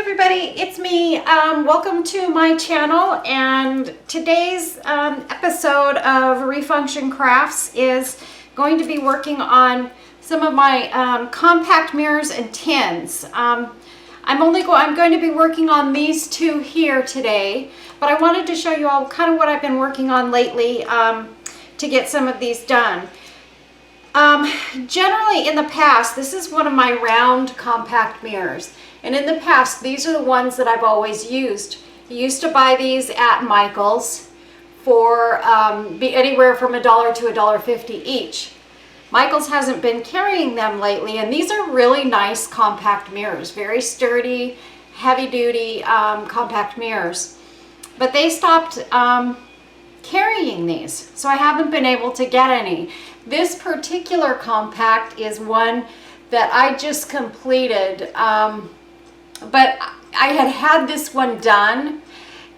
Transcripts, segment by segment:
everybody, it's me. Welcome to my channel, and today's episode of Refunction Crafts is going to be working on some of my compact mirrors and tins. I'm going to be working on these two here today, but I wanted to show you all kind of what I've been working on lately to get some of these done. Generally in the past, this is one of my round compact mirrors. And in the past, these are the ones that I've always used. I used to buy these at Michael's for anywhere from $1 to $1.50 each. Michael's hasn't been carrying them lately, and these are really nice compact mirrors. Very sturdy, heavy-duty compact mirrors. But they stopped carrying these, so I haven't been able to get any. This particular compact is one that I just completed, but I had this one done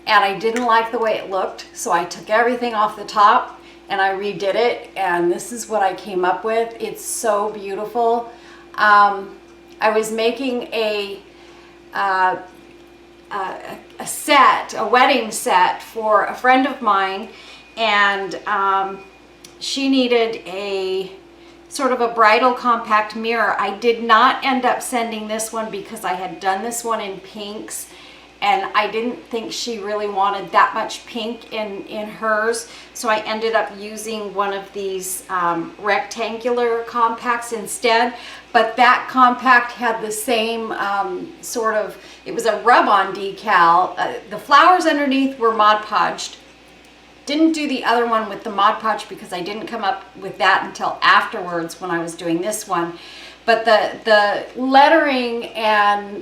and I didn't like the way it looked, so I took everything off the top and I redid it, and this is what I came up with. It's so beautiful. I was making a wedding set for a friend of mine, and she needed a sort of a bridal compact mirror. I did not end up sending this one because I had done this one in pinks, and I didn't think she really wanted that much pink in hers, so I ended up using one of these rectangular compacts instead. But that compact had the same sort of, it was a rub-on decal. The flowers underneath were Mod Podged. Didn't do the other one with the Mod Podge because I didn't come up with that until afterwards when I was doing this one. But the lettering and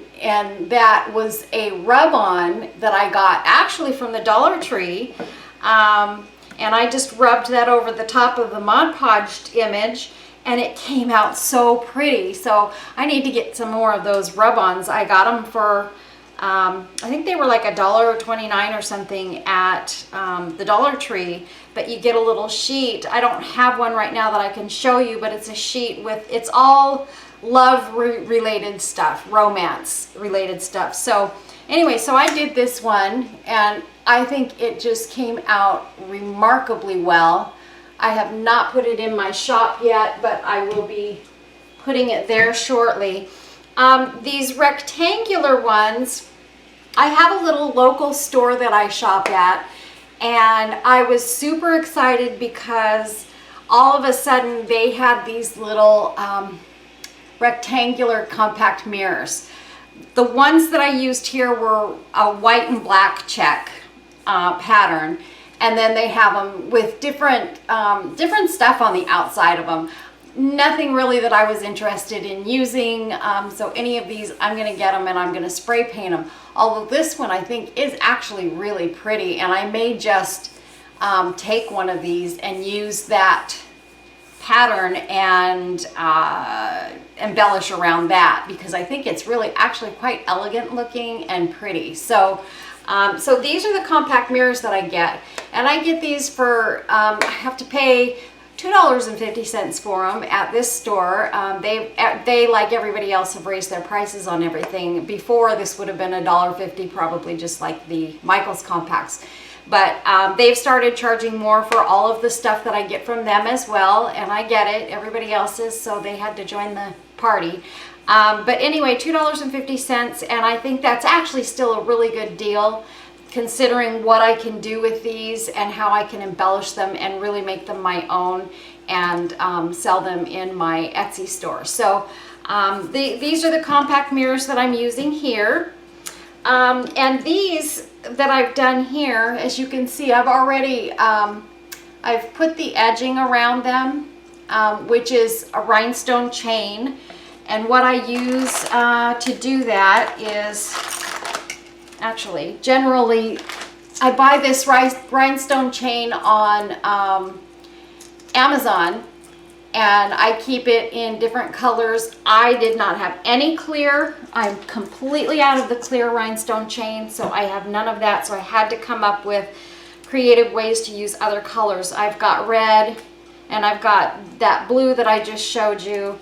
that was a rub-on that I got actually from the Dollar Tree. And I just rubbed that over the top of the Mod Podged image, and it came out so pretty. So I need to get some more of those rub-ons. I got them for I think they were like $1.29 or something at the Dollar Tree, but you get a little sheet. I don't have one right now that I can show you, but it's a sheet with, it's all love related stuff, romance related stuff. So anyway, so I did this one, and I think it just came out remarkably well. I have not put it in my shop yet, but I will be putting it there shortly. These rectangular ones, I have a little local store that I shop at, and I was super excited because all of a sudden they had these little rectangular compact mirrors. The ones that I used here were a white and black check pattern, and then they have them with different stuff on the outside of them. Nothing really that I was interested in using, so any of these I'm going to get them and I'm going to spray paint them. Although this one I think is actually really pretty, and I may just take one of these and use that pattern and embellish around that, because I think it's really actually quite elegant looking and pretty. So so these are the compact mirrors that I get, and I get these for I have to pay $2.50 for them at this store. They like everybody else have raised their prices on everything. Before, this would have been $1.50 probably, just like the Michael's compacts, but they've started charging more for all of the stuff that I get from them as well, and I get it, everybody else is, so they had to join the party. But anyway, $2.50, and I think that's actually still a really good deal, considering what I can do with these and how I can embellish them and really make them my own and sell them in my Etsy store. So these are the compact mirrors that I'm using here. And these that I've done here, as you can see, I've already, I've put the edging around them, which is a rhinestone chain. And what I use to do that is, actually, generally, I buy this rhinestone chain on Amazon, and I keep it in different colors. I did not have any clear. I'm completely out of the clear rhinestone chain, so I have none of that, so I had to come up with creative ways to use other colors. I've got red, and I've got that blue that I just showed you,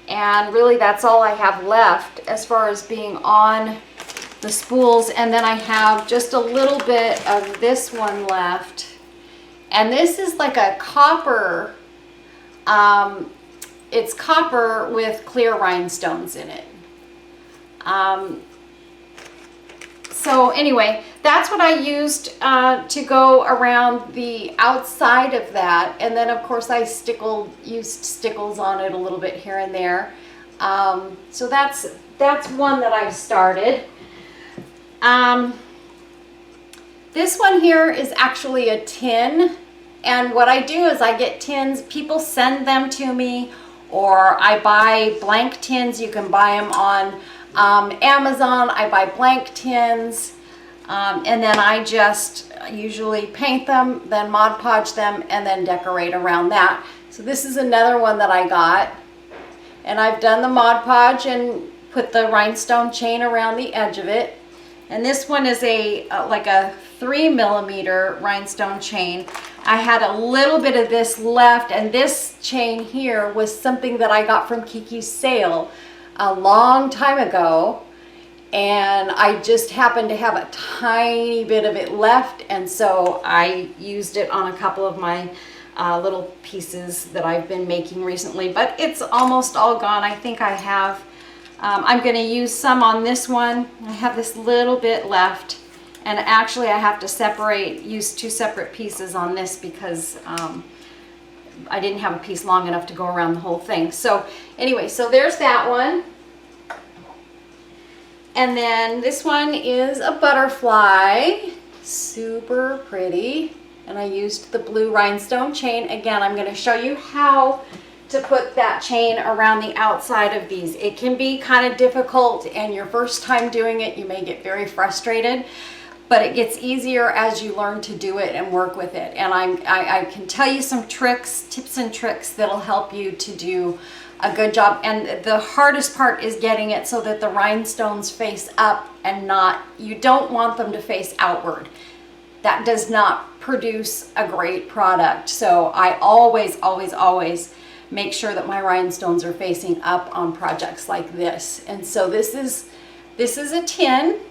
and really that's all I have left as far as being on the spools, and then I have just a little bit of this one left. And this is like a copper, it's copper with clear rhinestones in it. So anyway, that's what I used to go around the outside of that. And then of course I used stickles on it a little bit here and there. So that's one that I've started. This one here is actually a tin. And what I do is I get tins, people send them to me, or I buy blank tins. You can buy them on Amazon. I buy blank tins, and then I just usually paint them, then Mod Podge them, and then decorate around that. So this is another one that I got, and I've done the Mod Podge and put the rhinestone chain around the edge of it. And this one is like a 3mm rhinestone chain. I had a little bit of this left, and this chain here was something that I got from Kiki's sale a long time ago, and I just happened to have a tiny bit of it left, and so I used it on a couple of my little pieces that I've been making recently, but it's almost all gone. I think I have, I'm going to use some on this one. I have this little bit left, and actually I have to use two separate pieces on this because I didn't have a piece long enough to go around the whole thing. So anyway, so there's that one. And then this one is a butterfly, super pretty. And I used the blue rhinestone chain. Again, I'm going to show you how to put that chain around the outside of these. It can be kind of difficult, and your first time doing it, you may get very frustrated. But it gets easier as you learn to do it and work with it. And I can tell you some tips and tricks that'll help you to do a good job. And the hardest part is getting it so that the rhinestones face up and not, you don't want them to face outward. That does not produce a great product. So I always make sure that my rhinestones are facing up on projects like this. And so this is a tin.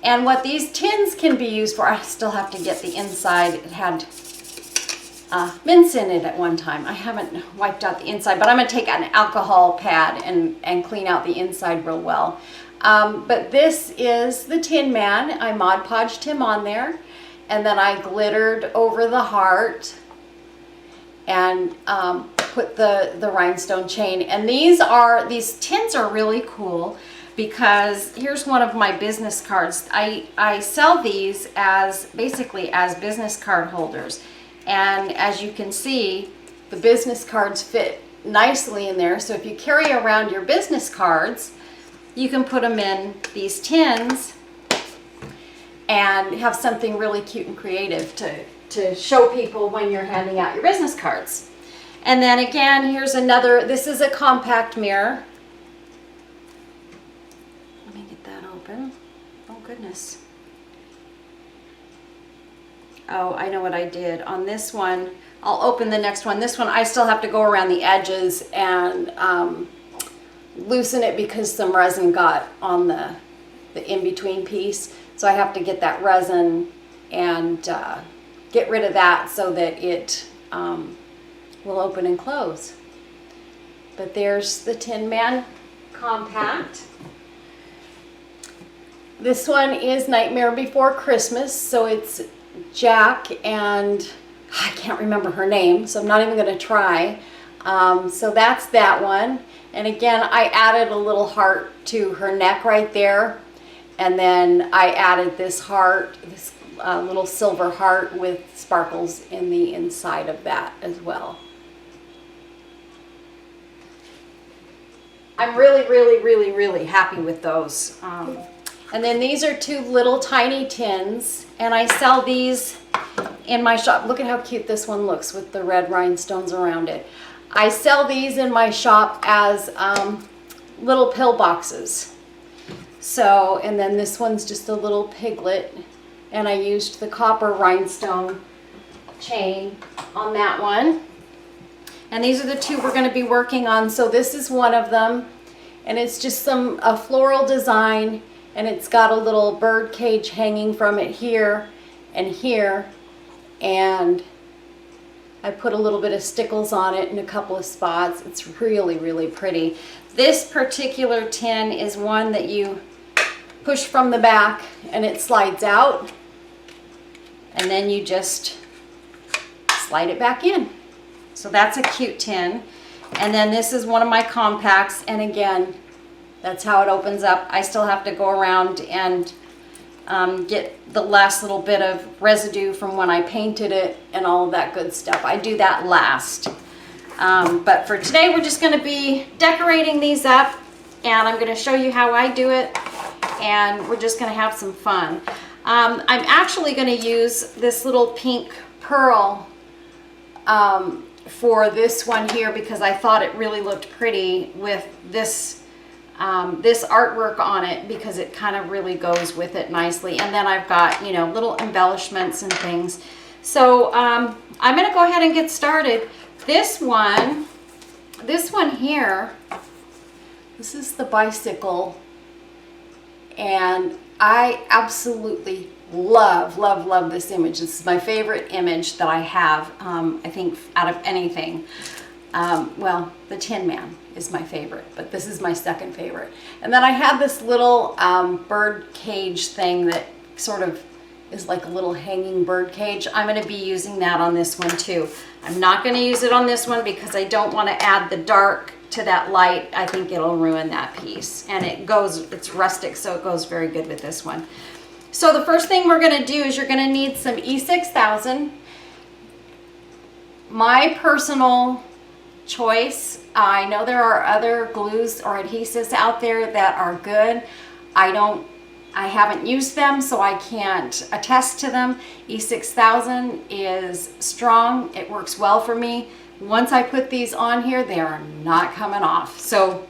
And what these tins can be used for, I still have to get the inside. It had mints in it at one time. I haven't wiped out the inside, but I'm going to take an alcohol pad and clean out the inside real well. But this is the Tin Man. I Mod Podged him on there, and then I glittered over the heart and put the rhinestone chain. And these tins are really cool, because here's one of my business cards. I sell these basically as business card holders. And as you can see, the business cards fit nicely in there. So if you carry around your business cards, you can put them in these tins and have something really cute and creative to show people when you're handing out your business cards. And then again, here's another, this is a compact mirror. Oh goodness. Oh, I know what I did. On this one, I'll open the next one. This one, I still have to go around the edges and loosen it because some resin got on the in-between piece. So I have to get that resin and get rid of that so that it will open and close. But there's the Tin Man Compact. This one is Nightmare Before Christmas, so it's Jack and I can't remember her name, so I'm not even going to try. So that's that one. And again, I added a little heart to her neck right there, and then I added this heart, this little silver heart with sparkles in the inside of that as well. I'm really happy with those. And then these are two little tiny tins, and I sell these in my shop. Look at how cute this one looks with the red rhinestones around it. I sell these in my shop as little pill boxes. So, and then this one's just a little piglet, and I used the copper rhinestone chain on that one. And these are the two we're going to be working on. So this is one of them, and it's just a floral design. and it's got a little bird cage hanging from it here and here, and I put a little bit of stickles on it in a couple of spots. It's really, really pretty. This particular tin is one that you push from the back and it slides out, and then you just slide it back in. So that's a cute tin. And then this is one of my compacts, and again, that's how it opens up. I still have to go around and get the last little bit of residue from when I painted it and all of that good stuff. I do that last. But for today, we're just gonna be decorating these up, and I'm gonna show you how I do it, and we're just gonna have some fun. I'm actually gonna use this little pink pearl for this one here because I thought it really looked pretty with this this artwork on it, because it kind of really goes with it nicely. And then I've got, you know, little embellishments and things. So I'm gonna go ahead and get started. This one here, this is the bicycle, and I absolutely love this image. This is my favorite image that I have, I think, out of anything. Well, the Tin Man is my favorite, but this is my second favorite. And then I have this little bird cage thing that sort of is like a little hanging bird cage. I'm going to be using that on this one too. I'm not going to use it on this one because I don't want to add the dark to that light. I think it'll ruin that piece. And it's rustic, so it goes very good with this one. So the first thing we're going to do is you're going to need some E6000. My personal choice, I know there are other glues or adhesives out there that are good. I haven't used them, so I can't attest to them. E6000 is strong. It works well for me. Once I put these on here, they are not coming off. So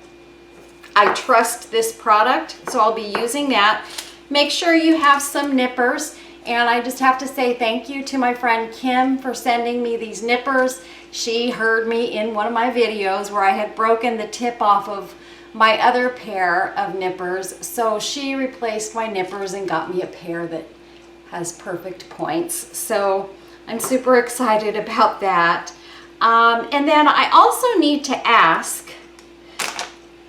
I trust this product, so I'll be using that. Make sure you have some nippers, and I just have to say thank you to my friend Kim for sending me these nippers. She heard me in one of my videos where I had broken the tip off of my other pair of nippers, so she replaced my nippers and got me a pair that has perfect points. So I'm super excited about that. And then I also need to ask,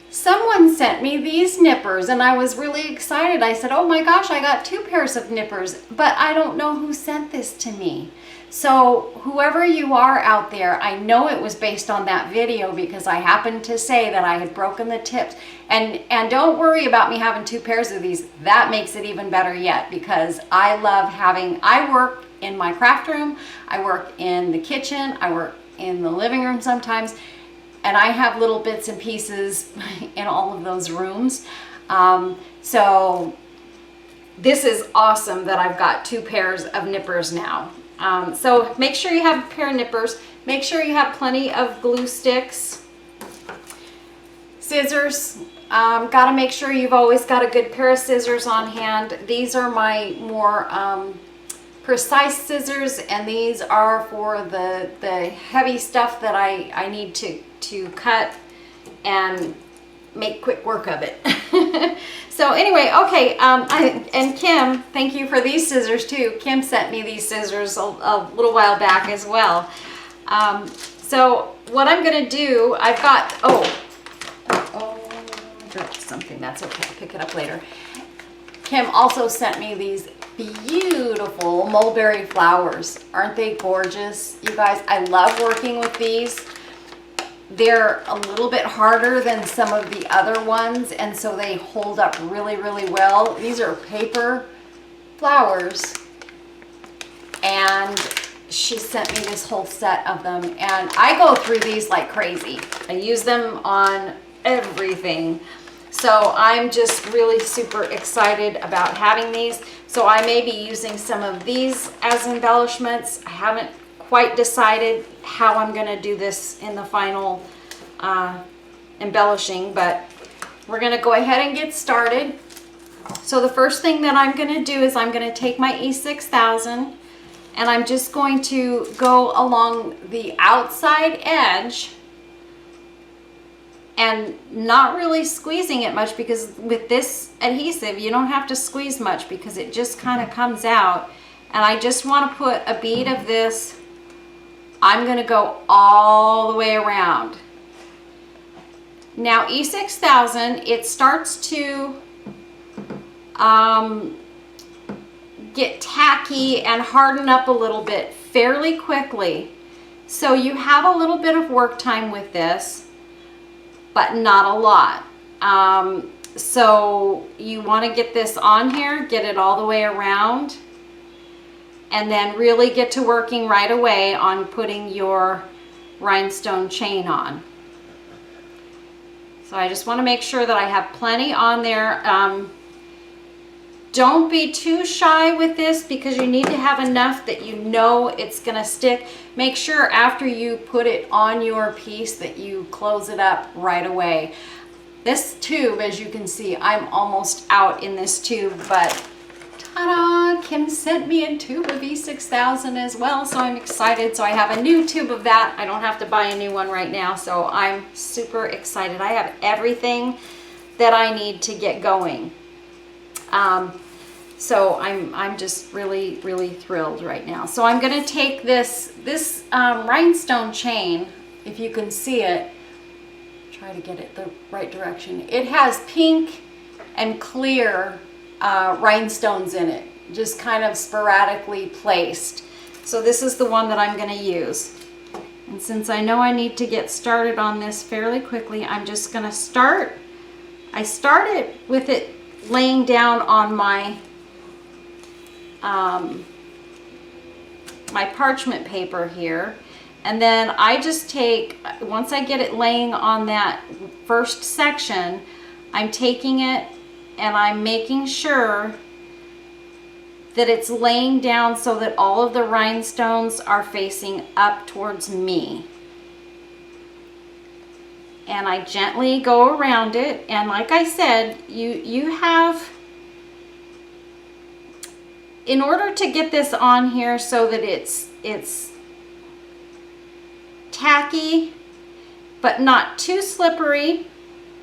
someone sent me these nippers and I was really excited. I said, oh my gosh, I got 2 pairs of nippers, but I don't know who sent this to me. So whoever you are out there, I know it was based on that video because I happened to say that I had broken the tips. And don't worry about me having 2 pairs of these. That makes it even better yet, because I love I work in my craft room, I work in the kitchen, I work in the living room sometimes, and I have little bits and pieces in all of those rooms. So this is awesome that I've got 2 pairs of nippers now. So make sure you have a pair of nippers. Make sure you have plenty of glue sticks. Scissors. Got to make sure you've always got a good pair of scissors on hand. These are my more precise scissors, and these are for the heavy stuff that I need to cut and make quick work of it. So anyway, okay, and Kim, thank you for these scissors too. Kim sent me these scissors a little while back as well. So what I'm gonna do, I've got, I dropped something, that's okay, I'll pick it up later. Kim also sent me these beautiful mulberry flowers. Aren't they gorgeous? You guys, I love working with these. They're a little bit harder than some of the other ones, and so they hold up really, really well. These are paper flowers, and she sent me this whole set of them, and I go through these like crazy. I use them on everything. So I'm just really super excited about having these. So I may be using some of these as embellishments. I haven't quite decided how I'm going to do this in the final embellishing, but we're going to go ahead and get started. So the first thing that I'm going to do is I'm going to take my E6000, and I'm just going to go along the outside edge and not really squeezing it much, because with this adhesive you don't have to squeeze much because it just kind of comes out. And I just want to put a bead of this. I'm going to go all the way around. Now E6000, it starts to get tacky and harden up a little bit fairly quickly. So you have a little bit of work time with this, but not a lot. So you want to get this on here, get it all the way around, and then really get to working right away on putting your rhinestone chain on. So I just want to make sure that I have plenty on there. Don't be too shy with this, because you need to have enough that you know it's going to stick. Make sure after you put it on your piece that you close it up right away. This tube, as you can see, I'm almost out in this tube, but ta-da! Kim sent me a tube of E6000 as well, so I'm excited. So I have a new tube of that. I don't have to buy a new one right now, so I'm super excited. I have everything that I need to get going. So I'm just really thrilled right now. So I'm going to take this rhinestone chain, if you can see it, try to get it the right direction. It has pink and clear rhinestones in it, just kind of sporadically placed. So this is the one that I'm going to use. And since I know I need to get started on this fairly quickly, I'm just going to start. I started with it laying down on my my parchment paper here, and then I just take, once I get it laying on that first section, I'm taking it and I'm making sure that it's laying down so that all of the rhinestones are facing up towards me. And I gently go around it, and like I said, you have, in order to get this on here so that it's tacky but not too slippery,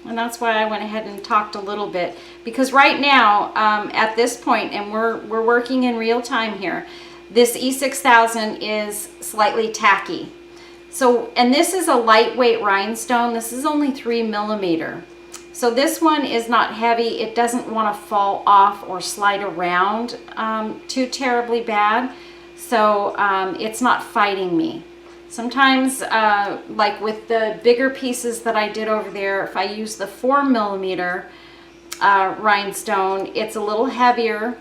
and that's why I went ahead and talked a little bit, because right now at this point, and we're working in real time here, this E6000 is slightly tacky. So, and this is a lightweight rhinestone. This is only 3 millimeter. So this one is not heavy. It doesn't want to fall off or slide around too terribly bad. So it's not fighting me. Sometimes, like with the bigger pieces that I did over there, if I use the 4 millimeter rhinestone, it's a little heavier.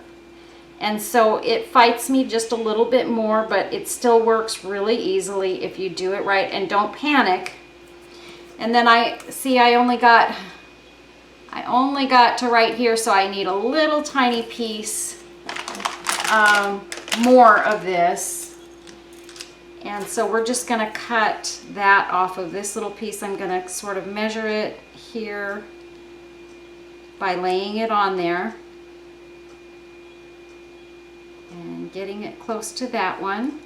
And so it fights me just a little bit more, but it still works really easily if you do it right and don't panic. And then I only got to right here, so I need a little tiny piece more of this. And so we're just going to cut that off of this little piece. I'm going to sort of measure it here by laying it on there and getting it close to that one.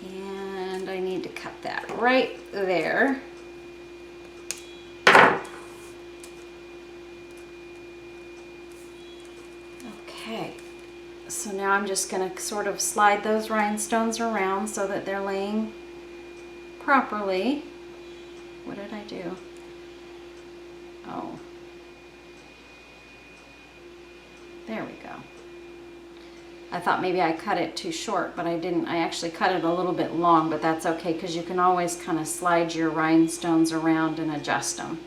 And I need to cut that right there. Okay, so now I'm just going to sort of slide those rhinestones around so that they're laying properly. What did I do? Oh, there we go. I thought maybe I cut it too short, but I didn't. I actually cut it a little bit long, but that's okay because you can always kind of slide your rhinestones around and adjust them.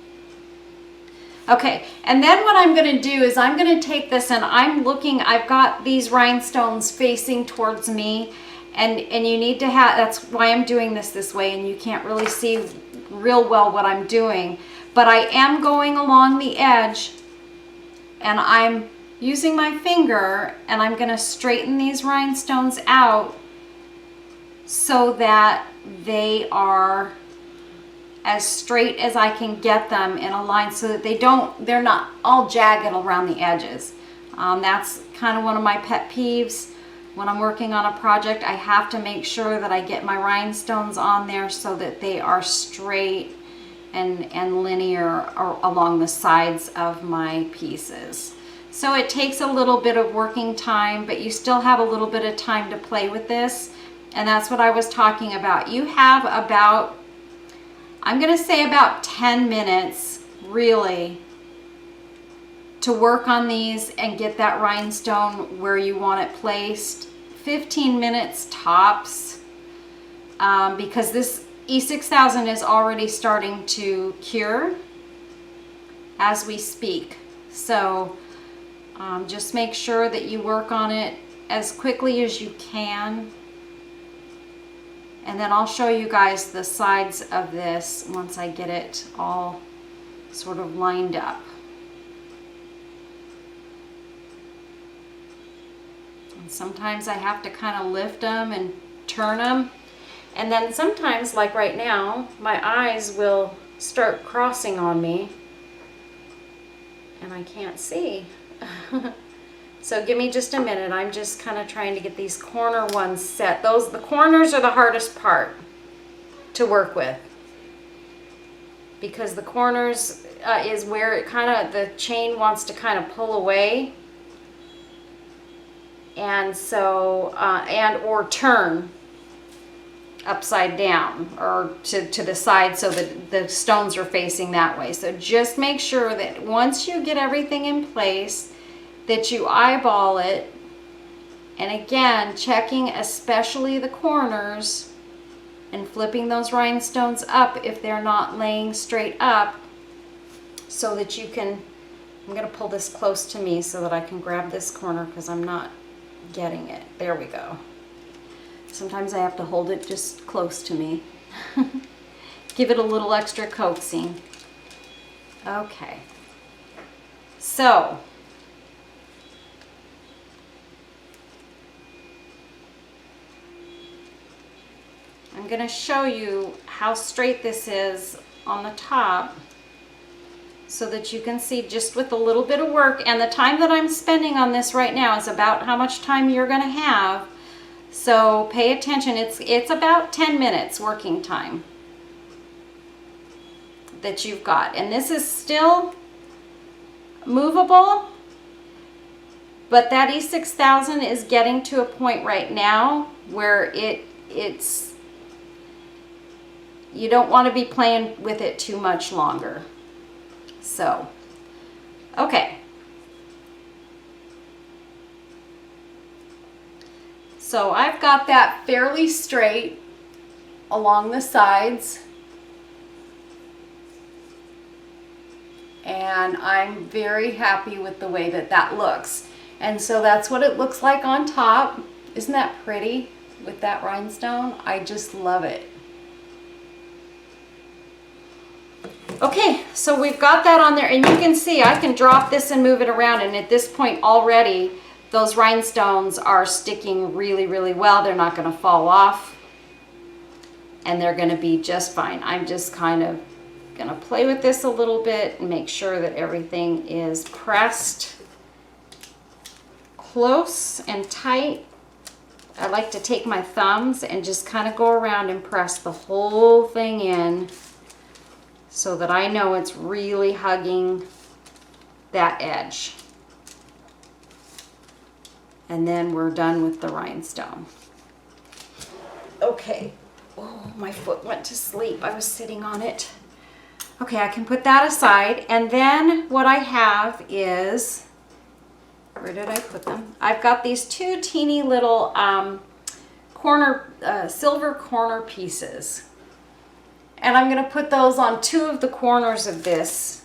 Okay, and then what I'm going to do is I'm going to take this, and I'm looking, I've got these rhinestones facing towards me, and you need to have, that's why I'm doing this way, and you can't really see real well what I'm doing, but I am going along the edge, and I'm using my finger, and I'm going to straighten these rhinestones out so that they are as straight as I can get them in a line, so that they're not all jagged around the edges. That's kind of one of my pet peeves. when I'm working on a project, I have to make sure that I get my rhinestones on there so that they are straight and linear along the sides of my pieces. So it takes a little bit of working time, but you still have a little bit of time to play with this. And that's what I was talking about. You have about, I'm gonna say about 10 minutes really to work on these and get that rhinestone where you want it placed. 15 minutes tops, because this E6000 is already starting to cure as we speak. So just make sure that you work on it as quickly as you can. And then I'll show you guys the sides of this once I get it all sort of lined up. And sometimes I have to kind of lift them and turn them. And then sometimes, like right now, my eyes will start crossing on me and I can't see. So give me just a minute. I'm just kind of trying to get these corner ones set. The corners are the hardest part to work with, because the corners is where it kind of, the chain wants to kind of pull away, and so or turn upside down or to the side so that the stones are facing that way. So just make sure that once you get everything in place, that you eyeball it, and again checking especially the corners and flipping those rhinestones up if they're not laying straight up, so that you can, I'm going to pull this close to me so that I can grab this corner because I'm not getting it. There we go. Sometimes I have to hold it just close to me. Give it a little extra coaxing. Okay. So I'm going to show you how straight this is on the top so that you can see just with a little bit of work. And the time that I'm spending on this right now is about how much time you're going to have. So pay attention. It's about 10 minutes working time that you've got. And this is still movable, but that E6000 is getting to a point right now where it's you don't want to be playing with it too much longer. So, okay. So I've got that fairly straight along the sides, and I'm very happy with the way that that looks. And so that's what it looks like on top. Isn't that pretty with that rhinestone? I just love it. Okay, so we've got that on there, and you can see I can drop this and move it around, and at this point already those rhinestones are sticking really, really well. They're not going to fall off, and they're going to be just fine. I'm just kind of going to play with this a little bit and make sure that everything is pressed close and tight. I like to take my thumbs and just kind of go around and press the whole thing in so that I know it's really hugging that edge. And then we're done with the rhinestone. Okay. Oh, my foot went to sleep. I was sitting on it. Okay, I can put that aside. And then what I have is, where did I put them? I've got these two teeny little silver corner pieces. And I'm going to put those on two of the corners of this.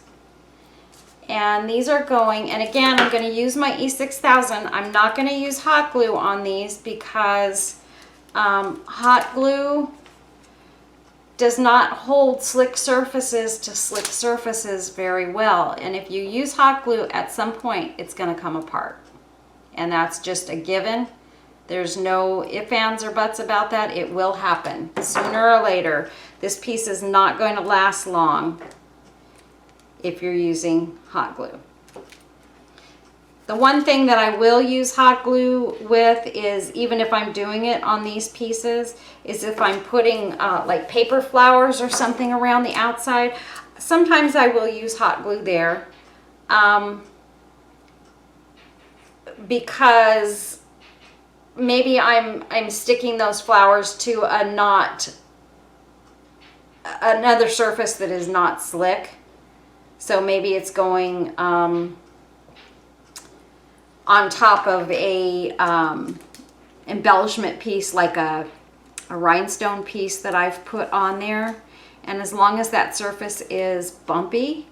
And these are going, and again, I'm going to use my E6000. I'm not going to use hot glue on these because hot glue does not hold slick surfaces to slick surfaces very well. And if you use hot glue, at some point, it's going to come apart. And that's just a given. There's no ifs, ands, or buts about that. It will happen sooner or later. This piece is not going to last long if you're using hot glue. The one thing that I will use hot glue with is, even if I'm doing it on these pieces, is if I'm putting like paper flowers or something around the outside. Sometimes I will use hot glue there because maybe I'm sticking those flowers to another surface that is not slick. So maybe it's going on top of a embellishment piece, like a rhinestone piece that I've put on there. And as long as that surface is bumpy,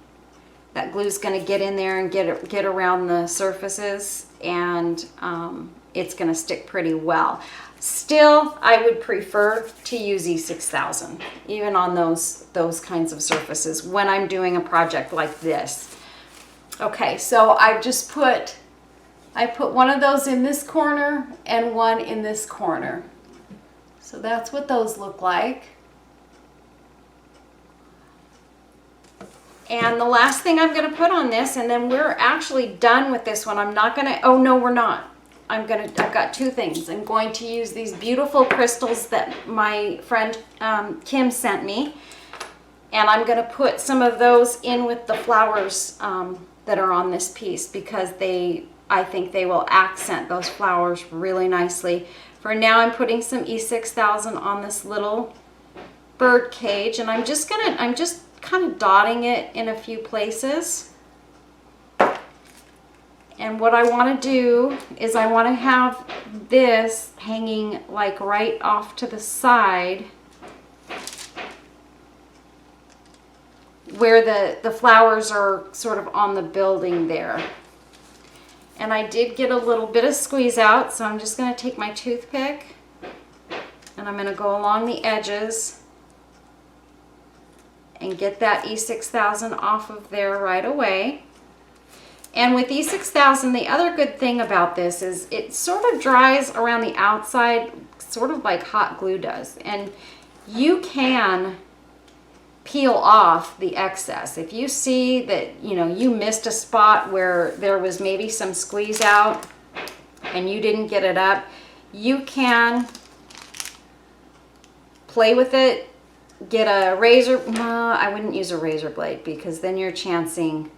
that glue's going to get in there and get around the surfaces, and it's going to stick pretty well. Still, I would prefer to use E6000 even on those kinds of surfaces when I'm doing a project like this. Okay, so I put one of those in this corner and one in this corner. So that's what those look like. And the last thing I'm going to put on this, and then we're actually done with this one. I'm not going to, oh no, we're not. I've got two things. I'm going to use these beautiful crystals that my friend Kim sent me. And I'm going to put some of those in with the flowers that are on this piece, because I think they will accent those flowers really nicely. For now, I'm putting some E6000 on this little bird cage, and I'm just kind of dotting it in a few places. And what I want to do is I want to have this hanging like right off to the side where the flowers are sort of on the building there. And I did get a little bit of squeeze out, so I'm just going to take my toothpick and I'm going to go along the edges and get that E6000 off of there right away. And with E6000, the other good thing about this is it sort of dries around the outside, sort of like hot glue does. And you can peel off the excess. If you see that, you missed a spot where there was maybe some squeeze out and you didn't get it up, you can play with it, get a razor. No, I wouldn't use a razor blade, because then you're chancing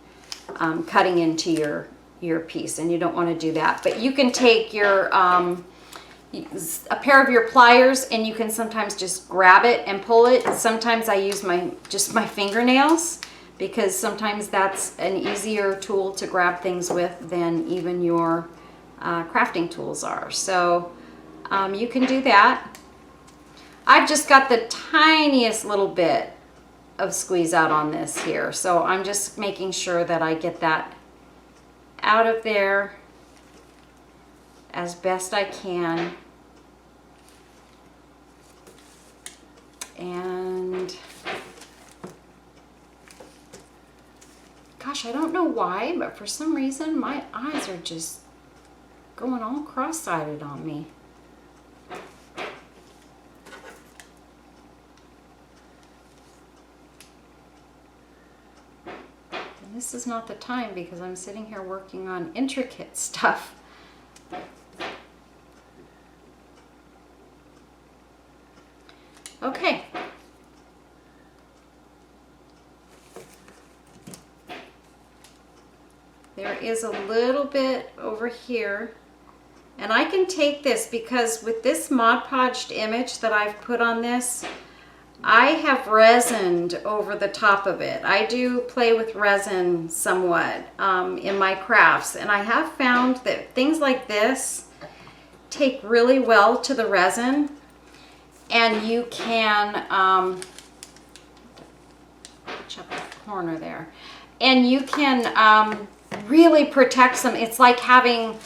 cutting into your piece, and you don't want to do that. But you can take your a pair of your pliers, and you can sometimes just grab it and pull it. Sometimes I use just my fingernails, because sometimes that's an easier tool to grab things with than even your crafting tools are. So you can do that. I've just got the tiniest little bit of squeeze out on this here, so I'm just making sure that I get that out of there as best I can. And gosh, I don't know why, but for some reason my eyes are just going all cross-sided on me. This is not the time, because I'm sitting here working on intricate stuff. Okay. There is a little bit over here. And I can take this, because with this Mod Podged image that I've put on this, I have resined over the top of it. I do play with resin somewhat in my crafts, and I have found that things like this take really well to the resin, and you can chop the corner there, and you can really protect them. It's like having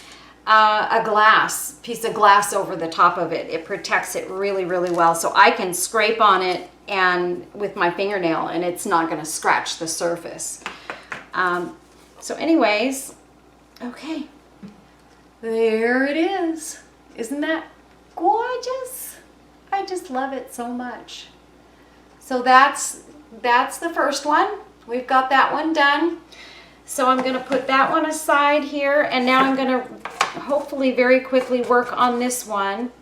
a piece of glass over the top of it. It protects it really, really well. So I can scrape on it and with my fingernail, and it's not going to scratch the surface. So anyways, okay, there it is. Isn't that gorgeous? I just love it so much. So that's the first one. We've got that one done. So I'm going to put that one aside here, and now I'm going to hopefully very quickly work on this one.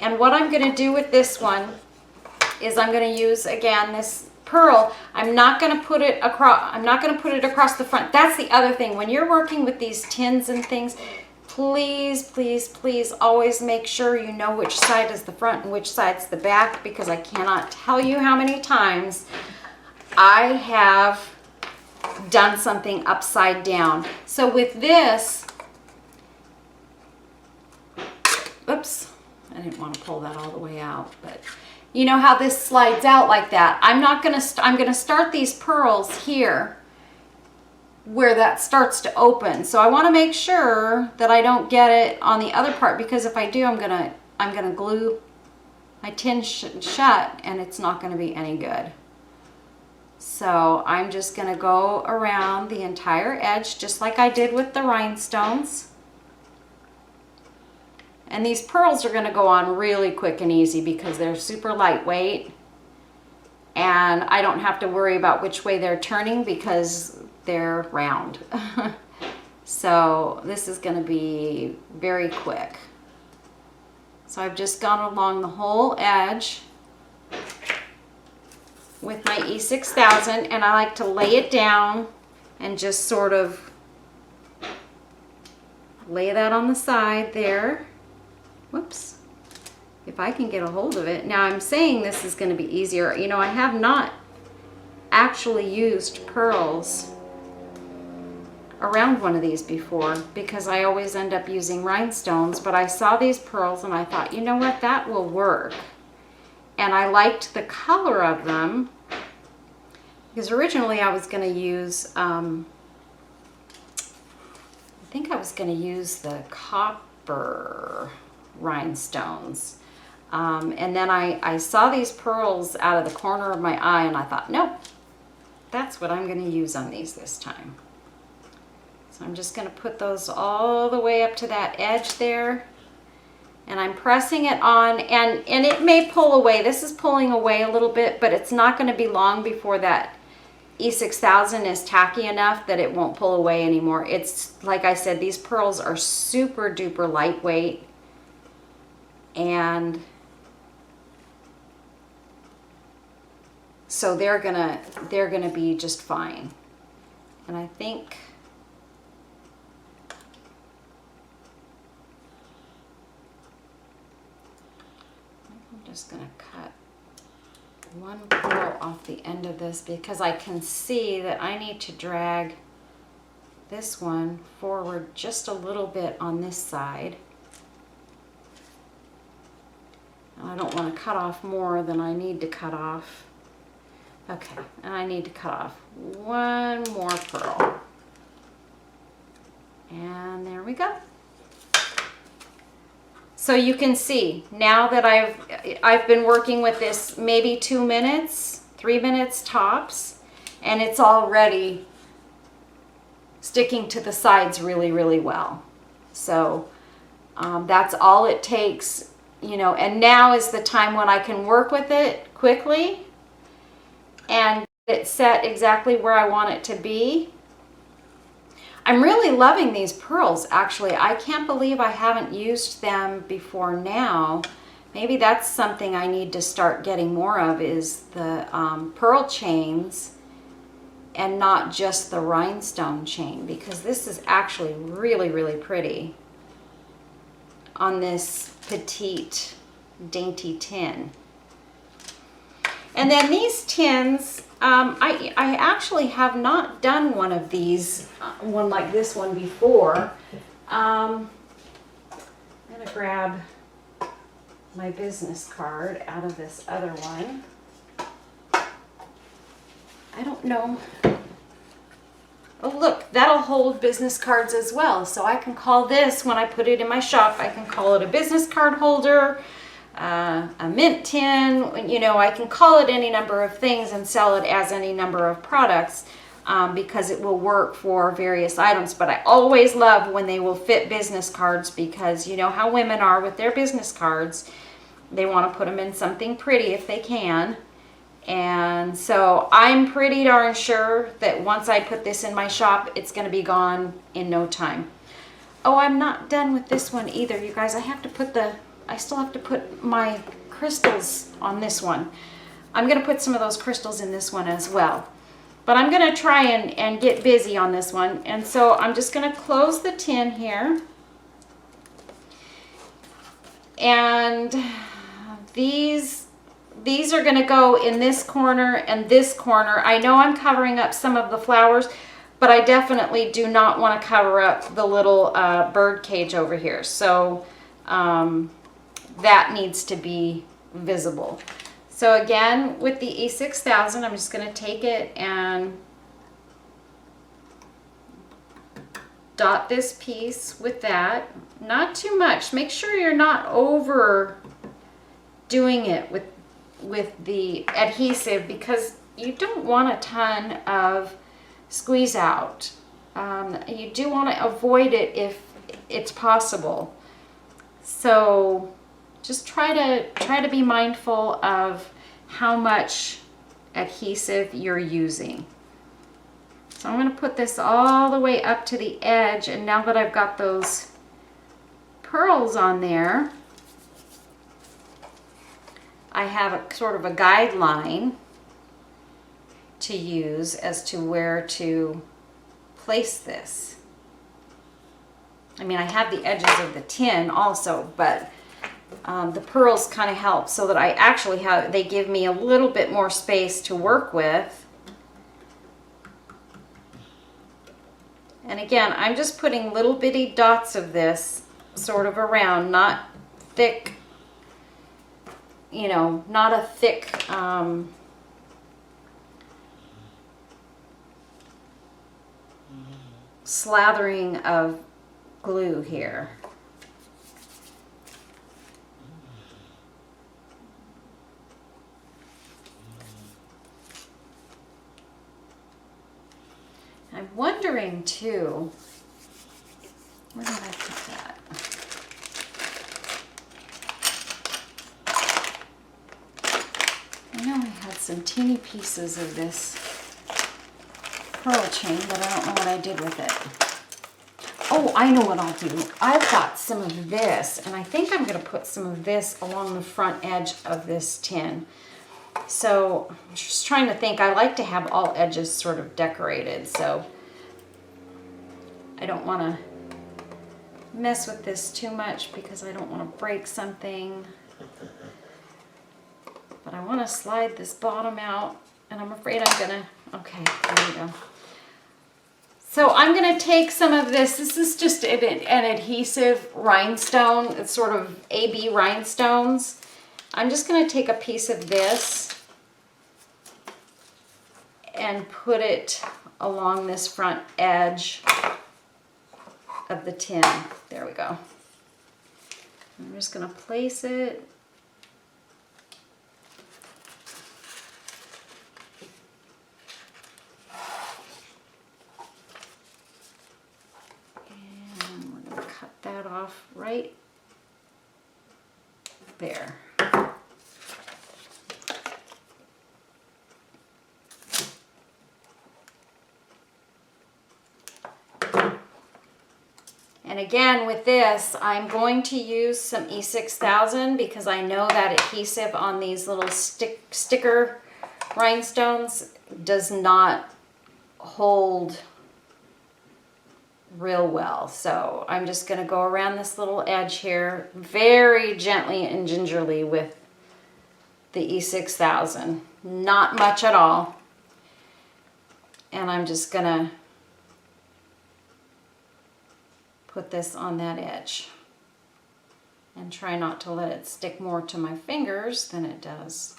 And what I'm going to do with this one is I'm going to use, again, this pearl. I'm not going to put it across the front. That's the other thing. When you're working with these tins and things, please, please, please always make sure you know which side is the front and which side's the back, because I cannot tell you how many times I have done something upside down. So with this, oops, I didn't want to pull that all the way out, but you know how this slides out like that. I'm going to start these pearls here where that starts to open. So I want to make sure that I don't get it on the other part, because if I do, I'm going to glue my tin shut and it's not going to be any good. So I'm just going to go around the entire edge just like I did with the rhinestones. And these pearls are going to go on really quick and easy because they're super lightweight. And I don't have to worry about which way they're turning because they're round. So this is going to be very quick. So I've just gone along the whole edge with my E6000, and I like to lay it down and just sort of lay that on the side there. Whoops. If I can get a hold of it. Now I'm saying this is going to be easier. You know, I have not actually used pearls around one of these before because I always end up using rhinestones, but I saw these pearls and I thought, you know what, that will work. And I liked the color of them because originally I was going to use, I think I was going to use the copper rhinestones. And then I saw these pearls out of the corner of my eye and I thought, nope, that's what I'm going to use on these this time. So I'm just going to put those all the way up to that edge there. And I'm pressing it on, and it may pull away. This is pulling away a little bit, but it's not going to be long before that E6000 is tacky enough that it won't pull away anymore. It's, like I said, these pearls are super duper lightweight, and so they're gonna be just fine. And I think just going to cut one pearl off the end of this because I can see that I need to drag this one forward just a little bit on this side. And I don't want to cut off more than I need to cut off. Okay, and I need to cut off one more pearl. And there we go. So you can see now that I've been working with this maybe 2 minutes, 3 minutes tops, and it's already sticking to the sides really, really well. So that's all it takes, you know, and now is the time when I can work with it quickly and get it set exactly where I want it to be. I'm really loving these pearls, actually. I can't believe I haven't used them before now. Maybe that's something I need to start getting more of, is the pearl chains and not just the rhinestone chain, because this is actually really, really pretty on this petite, dainty tin. And then these tins, I actually have not done one of these, one like this one before. I'm going to grab my business card out of this other one. I don't know. Oh look, that'll hold business cards as well. So I can call this, when I put it in my shop, I can call it a business card holder, a mint tin, you know, I can call it any number of things and sell it as any number of products because it will work for various items. But I always love when they will fit business cards, because you know how women are with their business cards. They want to put them in something pretty if they can. And so I'm pretty darn sure that once I put this in my shop, it's going to be gone in no time. Oh, I'm not done with this one either, you guys. I still have to put my crystals on this one. I'm going to put some of those crystals in this one as well. But I'm going to try and get busy on this one. And so I'm just going to close the tin here. And these are going to go in this corner and this corner. I know I'm covering up some of the flowers, but I definitely do not want to cover up the little bird cage over here. So that needs to be visible. So again, with the E6000, I'm just going to take it and dot this piece with that. Not too much. Make sure you're not overdoing it with the adhesive, because you don't want a ton of squeeze out. You do want to avoid it if it's possible. So just try to be mindful of how much adhesive you're using. So I'm going to put this all the way up to the edge, and now that I've got those pearls on there, I have a sort of a guideline to use as to where to place this. I mean, I have the edges of the tin also, but the pearls kind of help so that I actually they give me a little bit more space to work with. And again, I'm just putting little bitty dots of this sort of around, not thick, you know, not a thick slathering of glue here. I'm wondering too, where did I put that? I know I had some teeny pieces of this pearl chain, but I don't know what I did with it. Oh, I know what I'll do. I've got some of this, and I think I'm going to put some of this along the front edge of this tin. So I'm just trying to think. I like to have all edges sort of decorated, so I don't want to mess with this too much because I don't want to break something. But I want to slide this bottom out, and I'm afraid I'm going to, okay, there we go. So I'm going to take some of this. This is just an adhesive rhinestone. It's sort of AB rhinestones. I'm just going to take a piece of this and put it along this front edge of the tin. There we go. I'm just going to place it. And we're going to cut that off right there. And again, with this, I'm going to use some E6000 because I know that adhesive on these little sticker rhinestones does not hold real well. So I'm just going to go around this little edge here very gently and gingerly with the E6000. Not much at all. And I'm just going to put this on that edge and try not to let it stick more to my fingers than it does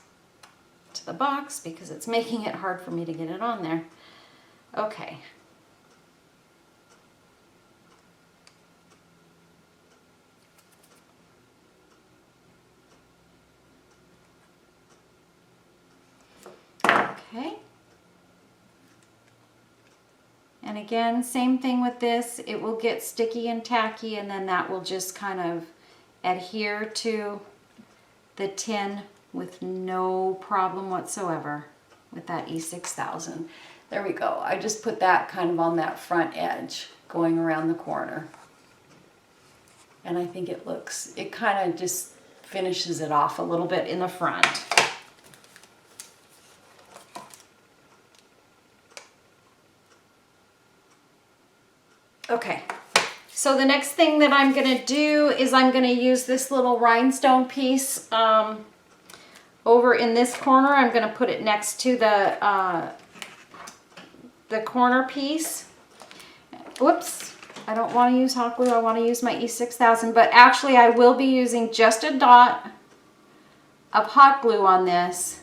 to the box because it's making it hard for me to get it on there. Okay. Okay. And again, same thing with this. It will get sticky and tacky, and then that will just kind of adhere to the tin with no problem whatsoever with that E6000. There we go. I just put that kind of on that front edge going around the corner. And I think it kind of just finishes it off a little bit in the front. Okay, so the next thing that I'm going to do is I'm going to use this little rhinestone piece over in this corner. I'm going to put it next to the corner piece. Whoops, I don't want to use hot glue. I want to use my E6000, but actually I will be using just a dot of hot glue on this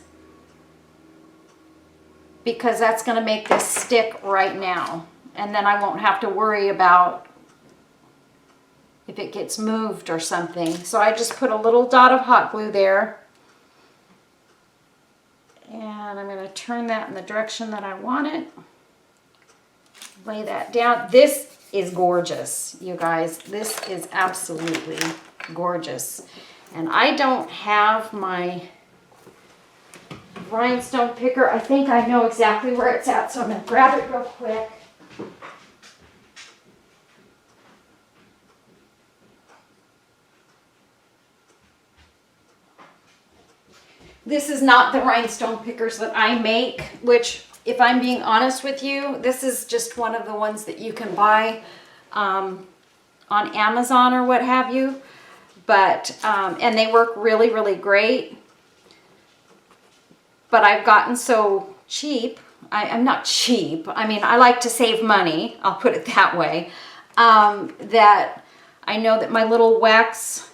because that's going to make this stick right now. And then I won't have to worry about if it gets moved or something. So I just put a little dot of hot glue there. And I'm going to turn that in the direction that I want it. Lay that down. This is gorgeous, you guys. This is absolutely gorgeous. And I don't have my rhinestone picker. I think I know exactly where it's at, so I'm going to grab it real quick. This is not the rhinestone pickers that I make, which, if I'm being honest with you, this is just one of the ones that you can buy on Amazon or what have you. But, and they work really, really great. But I've gotten so cheap. I'm not cheap. I mean, I like to save money. I'll put it that way. That I know that my little wax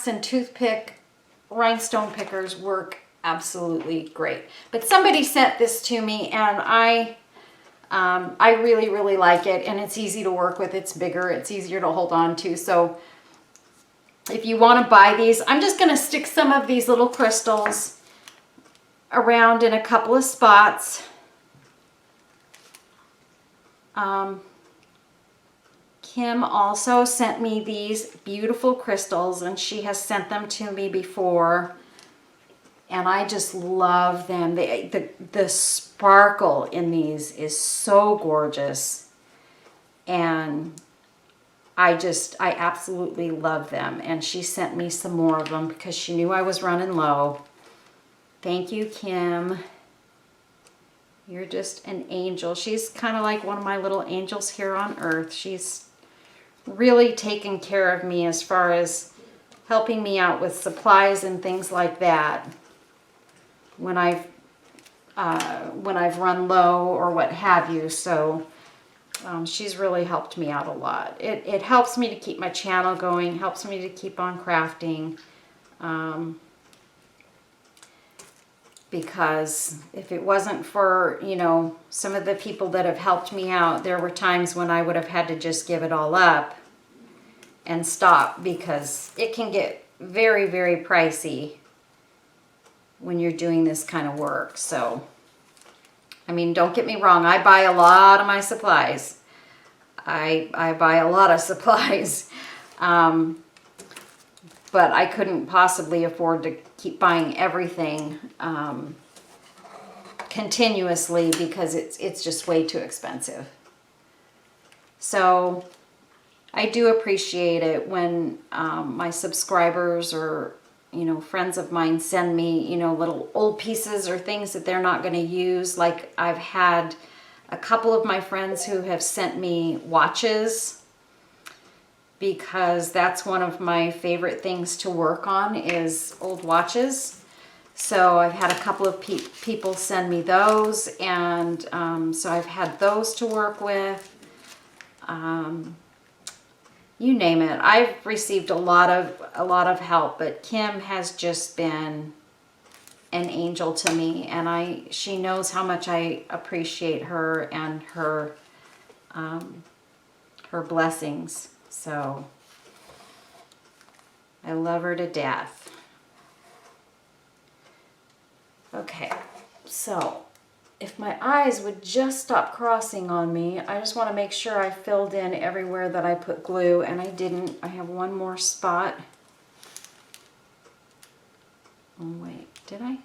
and toothpick rhinestone pickers work absolutely great. But somebody sent this to me, and I really, really like it, and it's easy to work with. It's bigger. It's easier to hold on to. So if you want to buy these, I'm just going to stick some of these little crystals around in a couple of spots. Kim also sent me these beautiful crystals, and she has sent them to me before, and I just love them. The sparkle in these is so gorgeous, and I absolutely love them. And she sent me some more of them because she knew I was running low. Thank you, Kim. You're just an angel. She's kind of like one of my little angels here on earth. She's really taken care of me as far as helping me out with supplies and things like that when I've run low or what have you. So she's really helped me out a lot. It helps me to keep my channel going, helps me to keep on crafting, because if it wasn't for, you know, some of the people that have helped me out, there were times when I would have had to just give it all up and stop, because it can get very, very pricey when you're doing this kind of work. So, I mean, don't get me wrong, I buy a lot of my supplies. I buy a lot of supplies. But I couldn't possibly afford to keep buying everything continuously, because it's just way too expensive. So I do appreciate it when my subscribers or, you know, friends of mine send me, you know, little old pieces or things that they're not going to use. Like I've had a couple of my friends who have sent me watches, because that's one of my favorite things to work on is old watches. So I've had a couple of people send me those, and so I've had those to work with. You name it. I've received a lot of help, but Kim has just been an angel to me, and she knows how much I appreciate her and her blessings. So I love her to death. Okay, so if my eyes would just stop crossing on me. I just want to make sure I filled in everywhere that I put glue, and I didn't. I have one more spot. Oh wait, did I?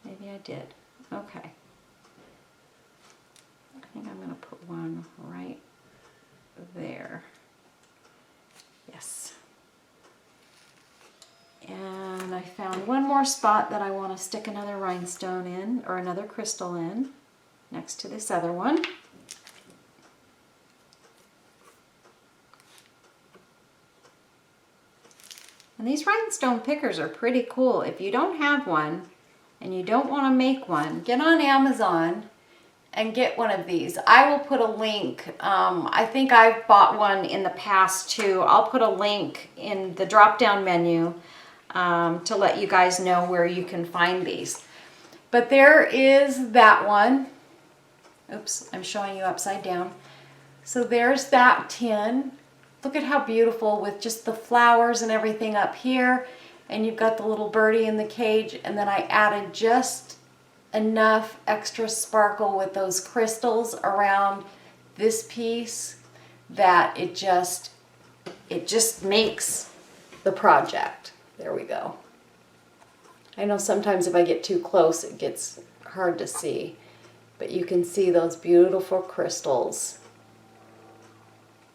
Maybe I did. Okay. I think I'm going to put one right there. Yes. And I found one more spot that I want to stick another rhinestone in, or another crystal in, next to this other one. And these rhinestone pickers are pretty cool. If you don't have one and you don't want to make one, get on Amazon and get one of these. I will put a link. I think I've bought one in the past too. I'll put a link in the drop-down menu to let you guys know where you can find these. But there is that one. Oops, I'm showing you upside down. So there's that tin. Look at how beautiful with just the flowers and everything up here. And you've got the little birdie in the cage. And then I added just enough extra sparkle with those crystals around this piece that it just makes the project. There we go. I know sometimes if I get too close it gets hard to see, but you can see those beautiful crystals.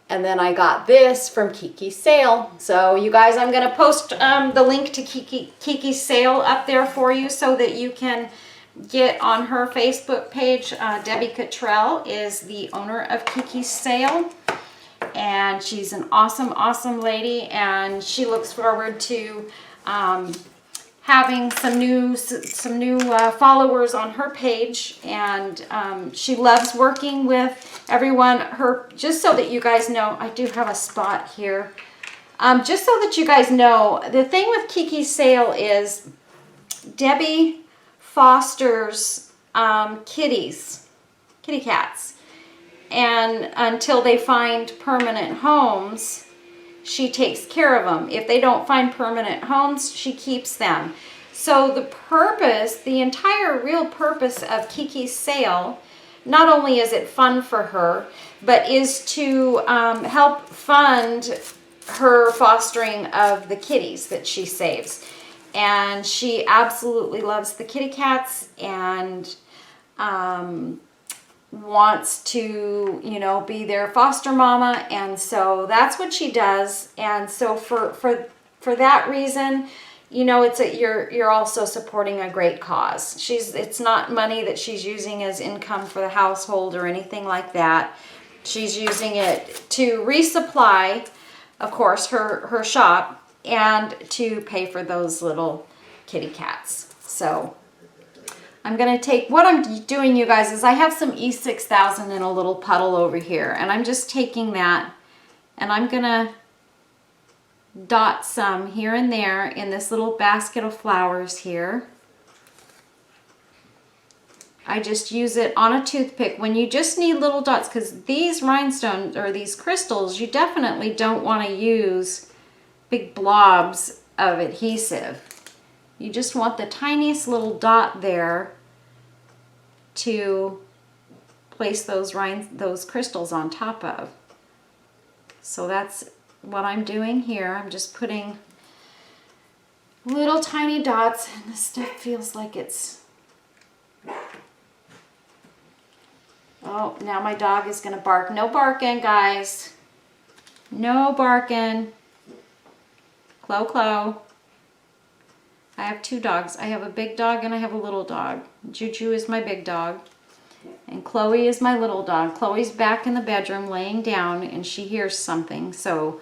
And then I got this from Kiki's sale. So you guys, I'm going to post the link to Kiki's sale up there for you so that you can get on her Facebook page. Debbie Cottrell is the owner of Kiki's sale. And she's an awesome, awesome lady, and she looks forward to having some new followers on her page, and she loves working with everyone. Just so that you guys know, I do have a spot here. Just so that you guys know, the thing with Kiki's sale is Debbie fosters kitty cats. And until they find permanent homes, she takes care of them. If they don't find permanent homes, she keeps them. So the entire real purpose of Kiki's sale, not only is it fun for her, but is to help fund her fostering of the kitties that she saves. And she absolutely loves the kitty cats, and wants to, be their foster mama, and so that's what she does. And so for that reason, you're also supporting a great cause. It's not money that she's using as income for the household or anything like that. She's using it to resupply, of course, her shop, and to pay for those little kitty cats. So I'm going to take, what I'm doing, you guys, is I have some E6000 in a little puddle over here, and I'm just taking that, and I'm going to dot some here and there in this little basket of flowers here. I just use it on a toothpick when you just need little dots, because these rhinestones, or these crystals, you definitely don't want to use big blobs of adhesive. You just want the tiniest little dot there to place those crystals on top of. So that's what I'm doing here. I'm just putting little tiny dots, and this stuff feels like it's... Oh, now my dog is going to bark. No barking, guys. No barking. Clo. I have two dogs. I have a big dog and I have a little dog. Juju is my big dog, and Chloe is my little dog. Chloe's back in the bedroom laying down, and she hears something, so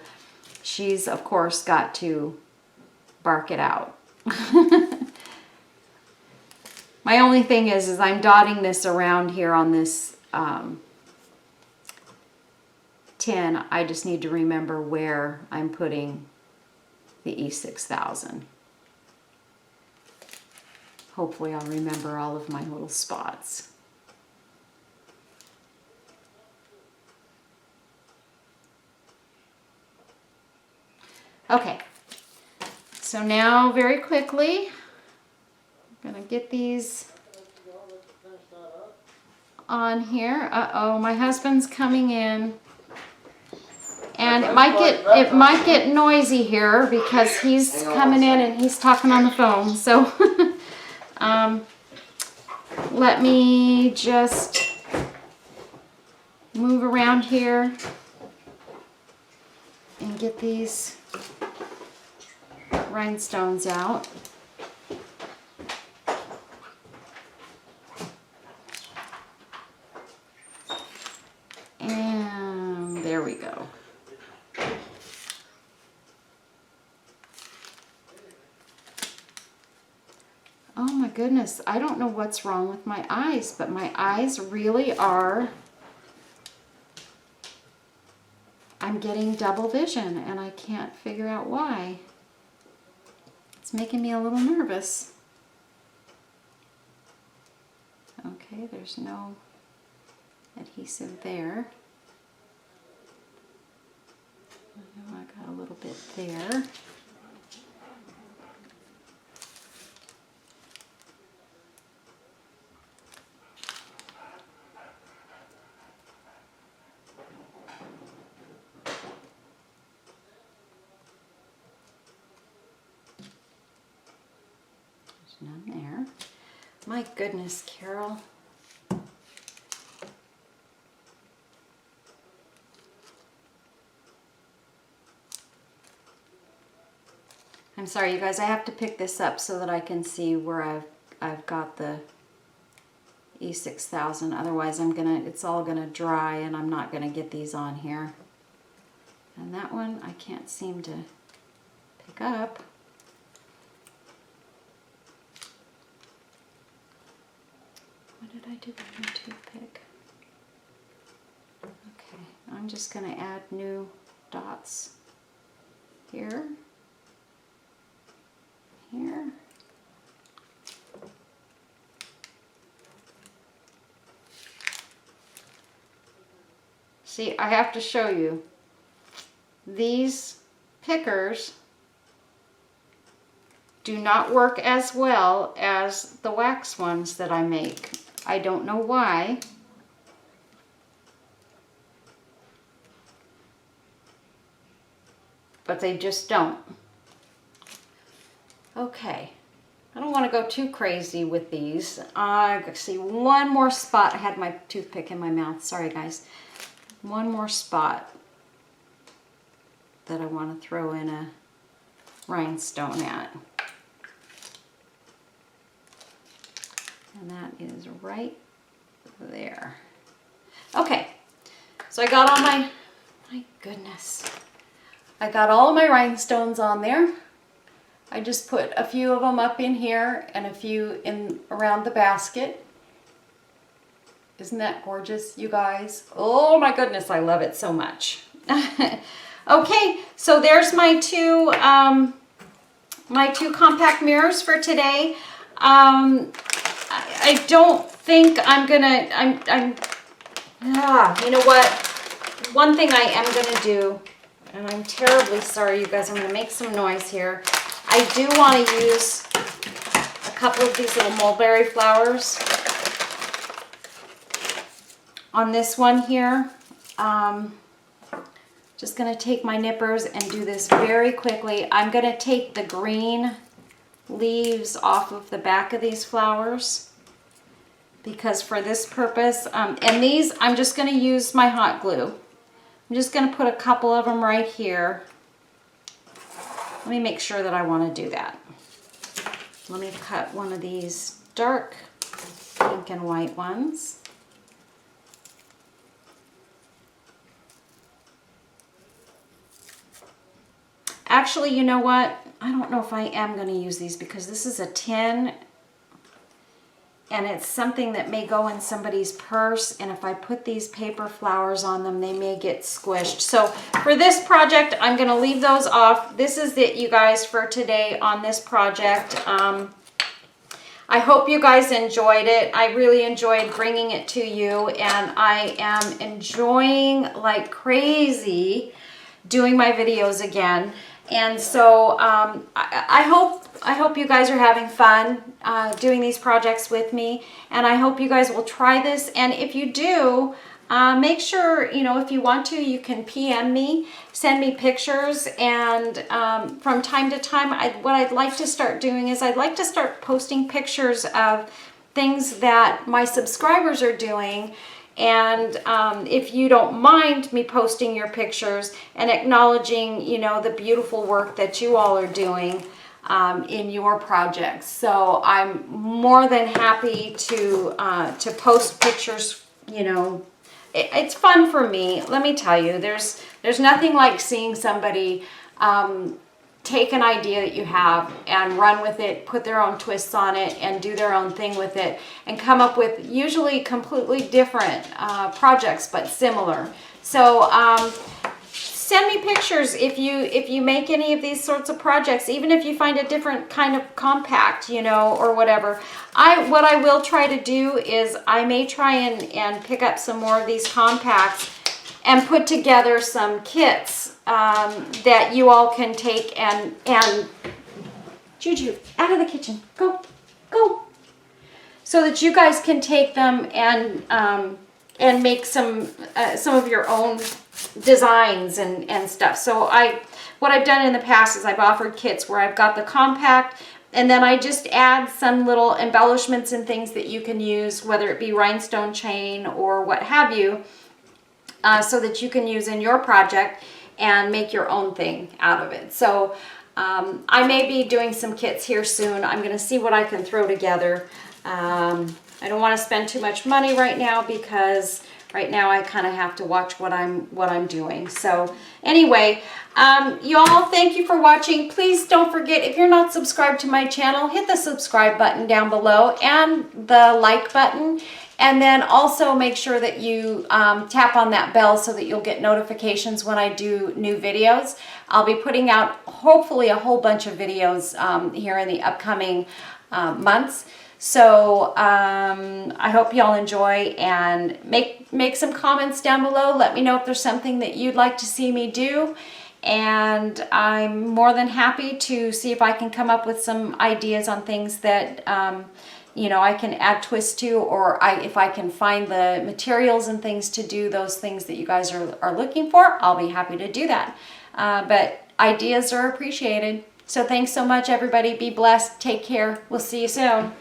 she's of course got to bark it out. My only thing is I'm dotting this around here on this tin. I just need to remember where I'm putting the E6000. Hopefully I'll remember all of my little spots. Okay, so now very quickly, I'm gonna get these on here. Uh-oh, my husband's coming in. And it might get noisy here because he's coming in and he's talking on the phone. So let me just move around here and get these rhinestones out. And there we go. Oh my goodness, I don't know what's wrong with my eyes, but my eyes really are, I'm getting double vision and I can't figure out why. It's making me a little nervous. Okay, there's no adhesive there. I know I got a little bit there. None there. My goodness, Carol. I'm sorry, you guys. I have to pick this up so that I can see where I've got the E6000. Otherwise, it's all gonna dry, and I'm not gonna get these on here. And that one I can't seem to pick up. What did I do with my toothpick? Okay, I'm just going to add new dots here, here. See, I have to show you. These pickers do not work as well as the wax ones that I make. I don't know why. But they just don't. Okay. I don't want to go too crazy with these. I see one more spot. I had my toothpick in my mouth. Sorry, guys. One more spot that I want to throw in a rhinestone at. And that is right there. Okay, so I got all my goodness. I got all my rhinestones on there. I just put a few of them up in here and a few in around the basket. Isn't that gorgeous, you guys? Oh my goodness, I love it so much. Okay, so there's my two compact mirrors for today. I don't think I'm gonna, you know what? One thing I am gonna do, and I'm terribly sorry, you guys, I'm gonna make some noise here. I do want to use a couple of these little mulberry flowers on this one here. Just gonna take my nippers and do this very quickly. I'm gonna take the green leaves off of the back of these flowers because for this purpose, and these, I'm just going to use my hot glue. I'm just going to put a couple of them right here. Let me make sure that I want to do that. Let me cut one of these dark pink and white ones. Actually, you know what? I don't know if I am going to use these because this is a tin and it's something that may go in somebody's purse, and if I put these paper flowers on them, they may get squished. So for this project, I'm going to leave those off. This is it, you guys, for today on this project. I hope you guys enjoyed it. I really enjoyed bringing it to you, and I am enjoying like crazy doing my videos again. And so I hope you guys are having fun doing these projects with me, and I hope you guys will try this. And if you do, make sure, you know, if you want to, you can PM me, send me pictures, and from time to time, what I'd like to start doing is I'd like to start posting pictures of things that my subscribers are doing. And if you don't mind me posting your pictures and acknowledging, you know, the beautiful work that you all are doing in your projects. So I'm more than happy to post pictures. You know, it's fun for me. Let me tell you, there's nothing like seeing somebody take an idea that you have and run with it, put their own twists on it, and do their own thing with it, and come up with usually completely different projects, but similar. So send me pictures if you make any of these sorts of projects, even if you find a different kind of compact, you know, or whatever. What I will try to do is I may try and pick up some more of these compacts and put together some kits that you all can take and Juju, out of the kitchen, go, so that you guys can take them and make some of your own designs and stuff. So what I've done in the past is I've offered kits where I've got the compact, and then I just add some little embellishments and things that you can use, whether it be rhinestone chain or what have you, so that you can use in your project and make your own thing out of it. So I may be doing some kits here soon. I'm going to see what I can throw together. I don't want to spend too much money right now because right now I kind of have to watch what I'm doing. So anyway, y'all, thank you for watching. Please don't forget, if you're not subscribed to my channel, hit the subscribe button down below and the like button. And then also make sure that you tap on that bell so that you'll get notifications when I do new videos. I'll be putting out hopefully a whole bunch of videos here in the upcoming months. So I hope y'all enjoy, and make some comments down below. Let me know if there's something that you'd like to see me do. And I'm more than happy to see if I can come up with some ideas on things that you know, I can add twists to, or if I can find the materials and things to do those things that you guys are looking for, I'll be happy to do that. But ideas are appreciated. So thanks so much, everybody. Be blessed. Take care. We'll see you soon.